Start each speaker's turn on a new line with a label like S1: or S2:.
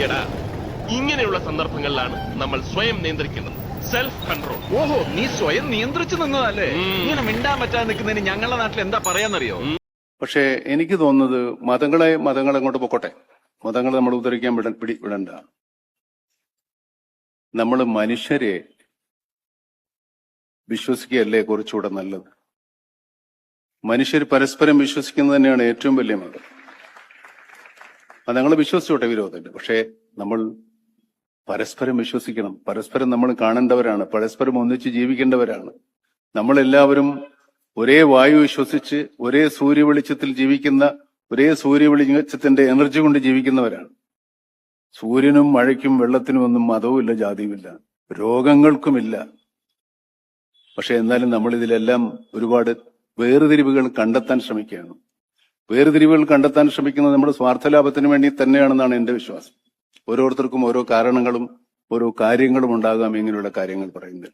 S1: എടാ, ഇങ്ങനെയുള്ള സന്ദർഭങ്ങളിലാണ് നമ്മൾ സ്വയം നിയന്ത്രിക്കേണ്ടത്. Self control.
S2: ഓഹോ, നീ സ്വയം നിയന്ത്രിച്ചു നിന്നതല്ലേ? ഇങ്ങനെ മിണ്ടാൻ പറ്റാതെ നിൽക്കുന്നതിന് ഞങ്ങളുടെ നാട്ടിൽ എന്താ പറയാന്നറിയോ?
S3: പക്ഷേ എനിക്ക് തോന്നുന്നത് മതങ്ങൾ അങ്ങോട്ട് പൊക്കോട്ടെ, മതങ്ങൾ നമ്മൾ ഉദ്ധരിക്കാൻ വിടണ്ട. നമ്മൾ മനുഷ്യരെ വിശ്വസിക്കുകയല്ലേ കുറച്ചുകൂടെ നല്ലത്. മനുഷ്യർ പരസ്പരം വിശ്വസിക്കുന്നത് തന്നെയാണ് ഏറ്റവും വലിയ മതം. മതങ്ങൾ വിശ്വസിച്ചോട്ടെ, വിരോധമില്ല. പക്ഷേ നമ്മൾ പരസ്പരം വിശ്വസിക്കണം. പരസ്പരം നമ്മൾ കാണേണ്ടവരാണ്, പരസ്പരം ഒന്നിച്ച് ജീവിക്കേണ്ടവരാണ്. നമ്മളെല്ലാവരും ഒരേ വായു വിശ്വസിച്ച് ഒരേ സൂര്യവെളിച്ചത്തിൽ ജീവിക്കുന്ന, ഒരേ സൂര്യവെളിച്ചത്തിന്റെ എനർജി കൊണ്ട് ജീവിക്കുന്നവരാണ്. സൂര്യനും മഴയ്ക്കും വെള്ളത്തിനും ഒന്നും മതവുമില്ല, ജാതിയുമില്ല, രോഗങ്ങൾക്കുമില്ല. പക്ഷെ എന്നാലും നമ്മൾ ഇതിലെല്ലാം ഒരുപാട് വേർതിരിവുകൾ കണ്ടെത്താൻ ശ്രമിക്കുകയാണ്. വേർതിരിവുകൾ കണ്ടെത്താൻ ശ്രമിക്കുന്നത് നമ്മുടെ സ്വാർത്ഥലാഭത്തിന് വേണ്ടി തന്നെയാണെന്നാണ് എന്റെ വിശ്വാസം. ഓരോരുത്തർക്കും ഓരോ കാരണങ്ങളും ഓരോ കാര്യങ്ങളും ഉണ്ടാകാം ഇങ്ങനെയുള്ള കാര്യങ്ങൾ പറയുന്നത്.